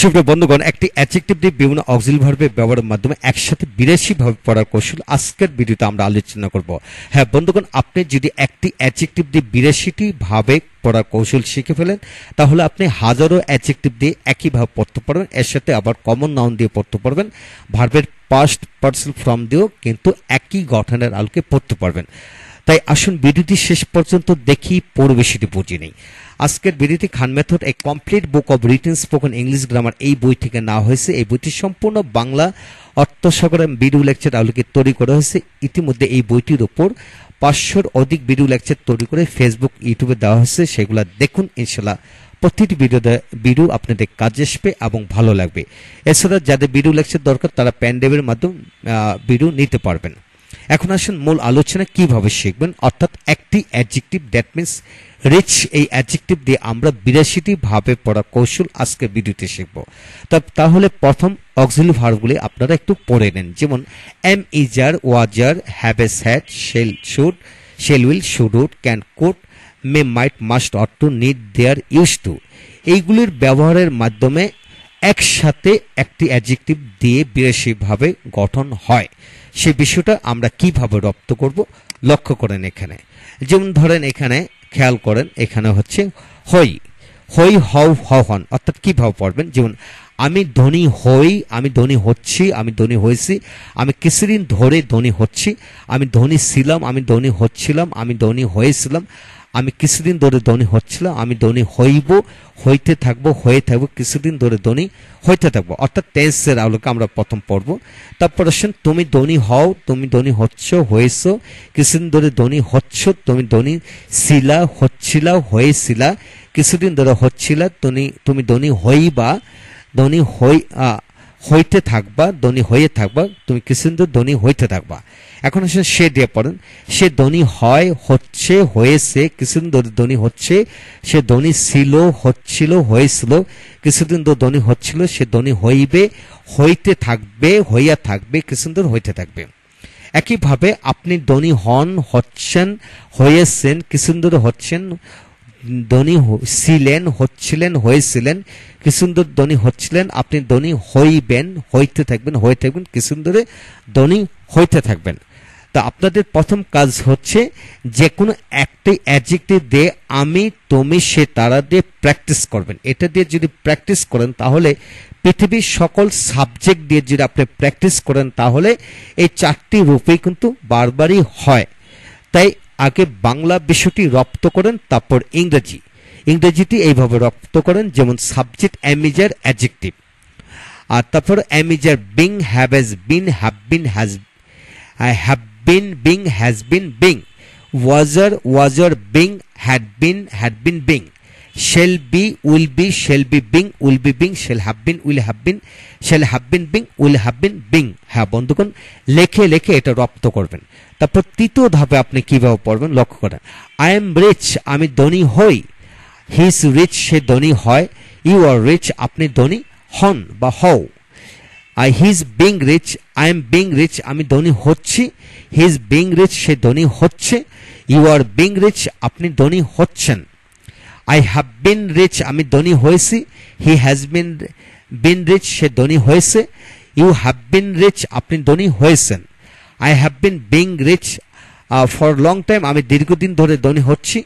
সুপ্রিয় বন্ধুগণ, একটি অ্যাডজেক্টিভ দিয়ে বিভিন্ন অক্সিলারি ভার্বের ব্যবহারের মাধ্যমে একসাথে 82 ভাবে পড়ার কৌশল আজকের ভিডিওতে আমরা আলোচনা করব। হ্যাঁ বন্ধুগণ, আপনি যদি একটি অ্যাডজেক্টিভ দিয়ে 82টি ভাবে পড়ার কৌশল শিখে ফেলেন তাহলে আপনি হাজারো অ্যাডজেক্টিভ দিয়ে একইভাবে পড়তে পারবেন। এর সাথে আবার কমন নাউন দিয়ে পড়তে পারবেন, ভার্বের পাস্ট পার্সন ফর্ম দিয়েও কিন্তু একই গঠনের আলোকে পড়তে পারবেন। তাই আসুন ভিডিওটি শেষ পর্যন্ত দেখি, পড়ে বেশিটি বুঝি নেই। আজকের ভিডিওটি খান মেথড এ complete book of written spoken English grammar এই বই থেকে নেওয়া হয়েছে। এই বইটি সম্পূর্ণ বাংলা অর্থসাগর ভিডিও লেকচার আলোকে তৈরি করা হয়েছে। ইতিমধ্যে এই বইটির উপর 500-র অধিক ভিডিও লেকচার তৈরি করে ফেসবুক, ইউটিউবে দেওয়া হয়েছে। সেগুলো দেখুন, ইনশাল্লাহ প্রতিটি ভিডিও আপনাদের কাজে আসবে এবং ভালো লাগবে। এছাড়া যাদের ভিডিও লেকচার দরকার তারা পেন ড্রাইভের মাধ্যমে ভিডিও নিতে পারবেন। এখন আসুন মূল আলোচনা কিভাবে শিখবেন, অর্থাৎ একটি অ্যাডজেক্টিভ দ্যাট মিন্স রিচ, এই অ্যাডজেক্টিভ দিয়ে আমরা 82টি ভাবে পড়া কৌশল আজকে ভিডিওতে শিখব। তাহলে প্রথম অক্সিলারি ভার্বগুলি আপনারা একটু পড়ে নেন, যেমন am, is are, was were, have has, had, shall, should, shall, will, should, would, can, could, may, might, must, ought to, need, dare, use to, এইগুলির ব্যবহারের মাধ্যমে একসাথে একটি অ্যাডজেক্টিভ দিয়ে 82 ভাবে গঠন হয়। সেই বিষয়টা আমরা কিভাবে রপ্ত করব লক্ষ্য করেন। এখানে যেমন ধরেন, এখানে খেয়াল করেন, এখানে হচ্ছে হই, হই, হও, হন, অর্থাৎ কিভাবে পড়বেন, যেমন আমি ধনী হই, আমি ধনী হচ্ছি, আমি ধনী হয়েছি, আমি কিছুদিন ধরে ধনী হচ্ছি, আমি ধনী ছিলাম, আমি ধনী হচ্ছিলাম, আমি ধনী হয়েছিলাম, আমি কিছুদিন ধরে ধনী হচ্ছিলাম, আমি ধনী হইব, হইতে থাকবো, হয়ে থাকবো, কিছুদিন ধরে ধনী হইতে থাকবো, অর্থাৎ টেন্সের আলোকে আমরা প্রথম পড়বো। তারপর আসেন তুমি ধনী হও, তুমি ধনী হচ্ছ, হয়েছ, কিছুদিন ধরে ধনী হচ্ছ, তুমি ধনী ছিলা, হচ্ছিলা, হয়েছিলা, কিছুদিন ধরে হচ্ছিলা, তুমি ধনী হইবা, ধনী হইতে থাকবা, ধনী হয়ে থাকবা, তুমি কিছুদিন ধরে ধনী হইতে থাকবা। এখন আসলে সে দিয়ে পড়েন, সে ধনী হয়, হচ্ছে, হয়েছে, কিছুদিন ধরে ধনী হচ্ছে, সে ধনী ছিল, হচ্ছিল, হয়েছিল, কিছুদিন ধরে ধনী হচ্ছিল, সে ধনী হইবে, হইতে থাকবে, হইয়া থাকবে, কিছুদিন ধরে হইতে থাকবে। একইভাবে আপনি ধনী হন, হচ্ছেন, হয়েছেন, কিছুদিন ধরে হচ্ছেন, ধনী ছিলেন, হচ্ছিলেন, হয়েছিলেন, কিছুদিন ধরে ধনী হচ্ছিলেন, আপনি ধনী হইবেন, হইতে থাকবেন, হয়ে থাকবেন, কিছুদিন ধরে ধনী হইতে থাকবেন। তা আপনাদের প্রথম কাজ হচ্ছে যে কোনো একটি অ্যাডজেক্টিভ দিয়ে আমি, তুমি, সে, তারা দিয়ে প্র্যাকটিস করবেন। এটা দিয়ে যদি প্র্যাকটিস করেন তাহলে পৃথিবীর সকল সাবজেক্ট দিয়ে যদি আপনি প্র্যাকটিস করেন তাহলে এই 4টি রূপেই কিন্তু বারবারই হয়। তাই আগে বাংলা বিষয়টি রপ্ত করেন, তারপর ইংরেজিটি এইভাবে রপ্ত করেন, যেমন সাবজেক্ট এম, ইজার, অ্যাডজেক্টিভ, আর তারপর am, is are, being, have been, have been, have been, being, has been, being, was, being, had been, being, shall be, will be being, shall have been, being, will have been, being। হ্যাঁ বন্ধুগণ, লেখে লেখে এটা রপ্ত করবেন। তারপর তৃতীয় ধাপে আপনি কিভাবে পড়বেন লক্ষ্য করেন, আই এম রিচ, আমি ধনী হই, হি ইজ রিচ, সে ধনী হয়, ইউ আর রিচ, আপনি ধনী হন বা হও, he is being rich, I am being rich, আমি ধনী হচ্ছি, হি ইজ বিং রিচ, সে ধনী হচ্ছে, ইউ আর বিং রিচ, আপনি ধনী হচ্ছেন, আই হ্যাভ বিন রিচ, আমি ধনী হয়েছি, হি হ্যাজ বিন রিচ, সে ধনী হয়েছে, ইউ হ্যাভ বিন রিচ, আপনি ধনী হয়েছেন, I have been being rich for long time, আমি দীর্ঘদিন ধরে ধনী হচ্ছি,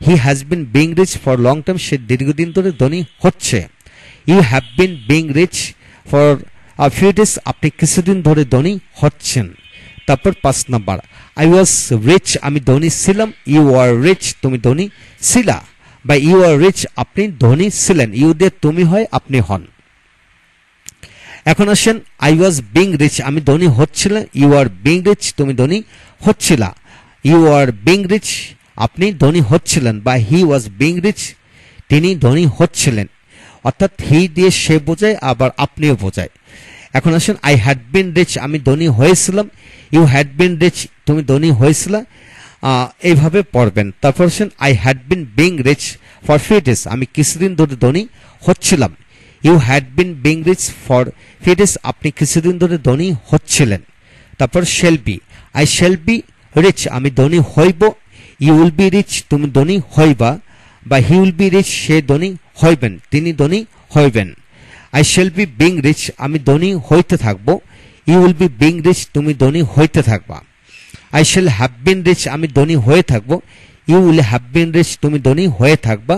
he has been being rich for long time, সে দীর্ঘদিন ধরে ধনী হচ্ছে, you have been being rich for few days, আপনি কিছুদিন ধরে ধনী হচ্ছেন। তারপর 5 নাম্বার, আই ওয়াজ রিচ, আমি ধনী ছিলাম, ইউ আর রিচ, তুমি ধনী ছিলা, বা ইউ আর রিচ, আপনি ধনী ছিলেন, ইউ দিয়ে তুমি হয়, আপনি হন। এখন আসেন, আই ওয়াজ বিং রিচ, আমি ধনী হচ্ছিলাম, ইউ আর বিং রিচ, তুমি ধনী হচ্ছিলা, ইউ আর বিং রিচ, আপনি ধনী হচ্ছিলেন, বা হি ওয়াজ বিং রিচ, তিনি ধনী হচ্ছিলেন, অর্থাৎ হি দিয়ে সে বোঝায়, আবার আপনিও বোঝায়। এখন আসেন, আই হ্যাড বিন রিচ, আমি ধনী হয়েছিলাম, ইউ হ্যাড বিন রিচ, তুমি ধনী হয়েছিল, এইভাবে পড়বেন। তারপর আসেন, I had been being rich for few days, আমি কিছুদিন ধরে ধনী হচ্ছিলাম, you had been being rich for few days, আপনি কিছুদিন ধরে ধনী হচ্ছিলেন। তারপর shall be, I shall be rich, আমি ধনী হইব, ইউ উইল বি রিচ, তুমি ধনী হইবা, বা হি উইল বি রিচ, সে ধনী হইবেন, তিনি ধনী হইবেন, I shall be being rich, আমি ধনী হইতে থাকবো। You will be being rich, তুমি ধনী হইতে থাকবা। I shall have been rich, আমি ধনী হয়ে থাকবো। You will have been rich, তুমি ধনী হয়ে থাকবা।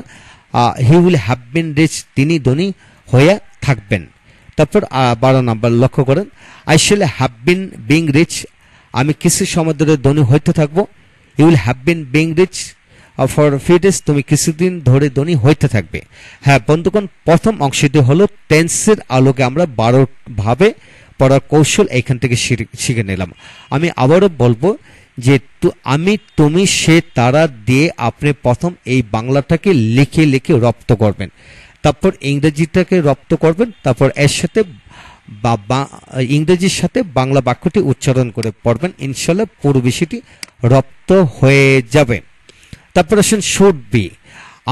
He will have been rich, তিনি ধনী হয়ে থাকবেন। তারপর 12 নম্বর লক্ষ্য করেন, I shall have been being rich, আমি কিছু সময় ধরে ধনী হইতে থাকবো। You will have been being rich for few days, তুমি কিছুদিন ধরে ধনী হইতে থাকবে। হ্যাঁ বন্ধুগণ, প্রথম অংশটি হলো টেন্সের আলোকে আমরা 12 ভাবে পড়ার কৌশল এখান থেকে শিখে নিলাম। আমি আবারও বলবো যে আমি, তুমি, সে, তারা দিয়ে আপনি প্রথম এই বাংলাটাকে লিখে লিখে রপ্ত করবেন, তারপর ইংরেজিটাকে রপ্ত করবেন, তারপর এর সাথে ইংরেজির সাথে বাংলা বাক্যটি উচ্চারণ করে পড়বেন। ইনশাল্লাহ পুরো বিষয়টি রপ্ত হয়ে যাবে। তারপর আসেন শুড বি,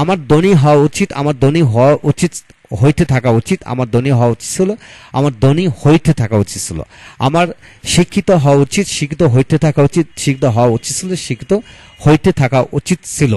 আমার ধনী হওয়া উচিত, আমার ধনী হওয়া উচিত, হইতে থাকা উচিত, আমার ধনী হওয়া উচিত ছিল, আমার ধনী হইতে থাকা উচিত ছিল। আমার শিক্ষিত হওয়া উচিত, শিক্ষিত হইতে থাকা উচিত, শিক্ষিত হওয়া উচিত ছিল, শিক্ষিত হইতে থাকা উচিত ছিল।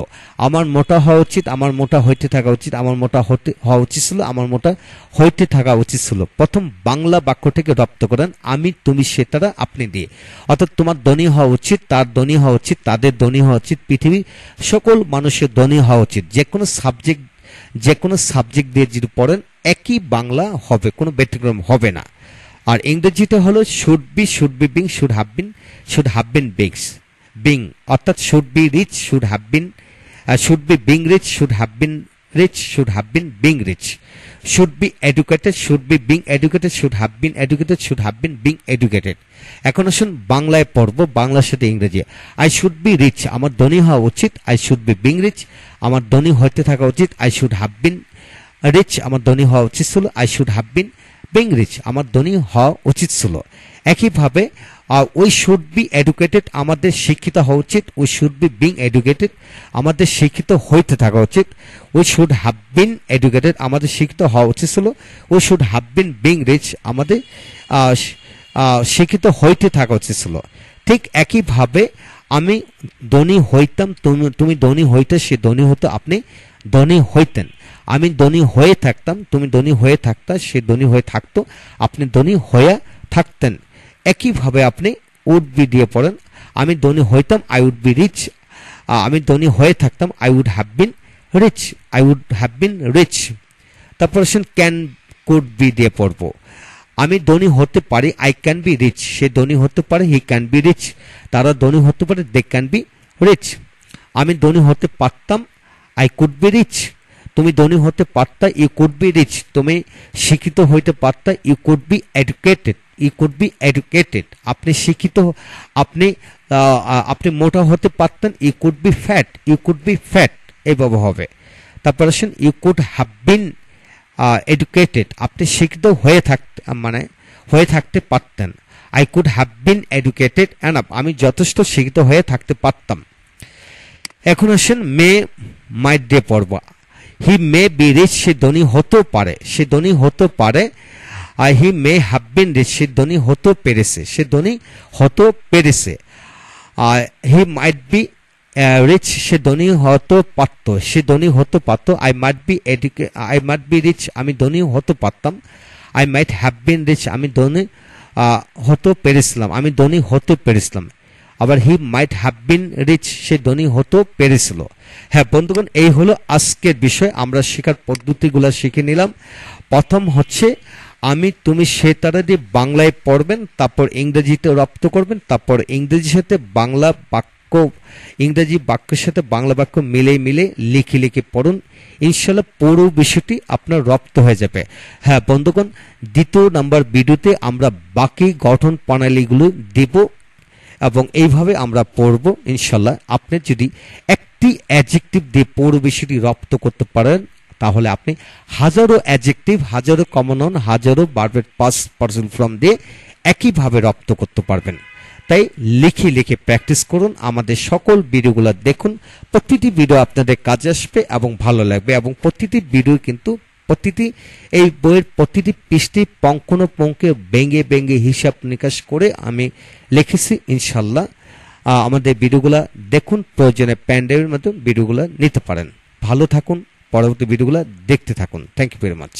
আমার মোটা হওয়া উচিত, আমার মোটা হইতে থাকা উচিত, আমার মোটা হওয়া উচিত ছিল, আমার মোটা হইতে থাকা উচিত ছিল। প্রথম বাংলা বাক্যটিকে রপ্ত করেন আমি, তুমি, সে, তারা, আপনি দিয়ে। অর্থাৎ তোমার ধনী হওয়া উচিত, তার ধনী হওয়া উচিত, তাদের ধনী হওয়া উচিত, পৃথিবীর সকল মানুষের ধনী হওয়া উচিত। যে কোনো সাবজেক্ট দিয়ে যদি পড়েন একই বাংলা হবে, কোনো ব্যতিক্রম হবে না। আর ইংরেজিতে হলো should be being, should have been being, অর্থাৎ should be rich, should be being rich, should have been being rich. Should be educated, should be being educated, should have been being educated. এখন আসুন বাংলায় পড়বো, বাংলার সাথে ইংরেজি। I should be rich, আমার ধনী হওয়া উচিত। I should be being rich, আমার ধনী হইতে থাকা উচিত। I should have been rich, আমার ধনী হওয়া উচিত ছিল। I should have been being rich, আমার ধনী হওয়া উচিত ছিল। একইভাবে উই শুড বি এডুকেটেড, আমাদের শিক্ষিত হওয়া উচিত। We should be being educated, আমাদের শিক্ষিত হইতে থাকা উচিত। We should have been educated, আমাদের শিক্ষিত হওয়া উচিত ছিল। We should have been being rich, আমাদের শিক্ষিত হইতে থাকা উচিত ছিল। ঠিক একইভাবে আমি ধনী হইতাম, তুমি ধনী হইতে, সে ধনী হতো, আপনি ধনী হইতেন। আমি ধনী হয়ে থাকতাম, তুমি ধনী হয়ে থাকতা, সে ধনী হয়ে থাকতো, আপনি ধনী হয়ে থাকতেন। একইভাবে আপনি উড বি দিয়ে পড়েন, আমি ধনী হইতাম, আই উড বি রিচ। আমি ধনী হয়ে থাকতাম, I would have been rich. তারপর ক্যান কুড বি দিয়ে পড়বো, আমি ধনী হতে পারি, আই ক্যান বি রিচ। সে ধনী হতে পারে, হি ক্যান বি রিচ। তারা ধনী হতে পারে, দে ক্যান বি রিচ। আমি ধনী হতে পারতাম, আই কুড বি রিচ। তুমি ধনী হতে পারতা, ইউ কুড বি রিচ। তুমি শিক্ষিত হইতে পারতা, ইউ কুড বি এডুকেটেড। আপনি শিক্ষিত, আপনি মোটা হতে পারতেন, ইউ কুড বি ফ্যাট। এইভাবে হবে। তারপর আসেন you could have been educated, আপনি শিক্ষিত হয়ে থাকতে পারতেন। I could have been educated enough, আমি যথেষ্ট শিক্ষিত হয়ে থাকতে পারতাম। এখন আসেন মে মাইট দিয়ে পড়ব, হি মে বি রিচ, সে ধনী হতেও পারে। হি মে হ্যাভ বিন রিচ, সে ধনী হতেও পেরেছে। হি মাইট বি রিচ, সে ধনী হতে পারতো। আই মাইট বি রিচ, আমি ধনী হতে পারতাম। I might have been rich, আমি ধনী হতে পেরেছিলাম। আবার হি মাইট হ্যাভ বিন রিচ, সে ধনী হতে পেরেছিল। হ্যাঁ বন্ধুগণ, এই হলো আজকের বিষয়। আমরা শেখার পদ্ধতিগুলো শিখে নিলাম। প্রথম হচ্ছে আমি, তুমি, সে, তারা দিয়ে বাংলায় পড়বেন, তারপর ইংরেজিতে রপ্ত করবেন, তারপর ইংরেজির সাথে বাংলা বাক্য, ইংরেজি বাক্যের সাথে বাংলা বাক্য মিলে লিখে পড়ুন। ইনশাল্লাহ পুরো বিষয়টি আপনার রপ্ত হয়ে যাবে। হ্যাঁ বন্ধুগণ, দ্বিতীয় নাম্বার ভিডিওতে আমরা বাকি গঠন প্রণালীগুলো দেব এবং এইভাবে আমরা পড়ব ইনশাল্লাহ। আপনি যদি একটি অ্যাডজেক্টিভ দিয়ে পুরো বিষয়টি রপ্ত করতে পারেন, তাহলে আপনি হাজারো অ্যাডজেক্টিভ, হাজারো কমন নাউন, হাজারো ভার্বের পাস্ট পার্সন ফর্ম দিয়ে একইভাবে রপ্ত করতে পারবেন। তাই লিখে প্র্যাকটিস করুন। আমাদের সকল ভিডিওগুলো দেখুন। প্রতিটি ভিডিও আপনাদের কাজে আসবে এবং ভালো লাগবে। এবং প্রতিটি ভিডিও কিন্তু এই বইয়ের প্রতিটি পৃষ্ঠে পঙ্কে ভেঙে হিসাব নিকাশ করে আমি লিখেছি। ইনশাল্লাহ আমাদের ভিডিওগুলো দেখুন, প্রয়োজনে প্যান্ডেলের মতো ভিডিওগুলো নিতে পারেন। ভালো থাকুন, পরবর্তী ভিডিওগুলো দেখতে থাকুন। Thank you very much.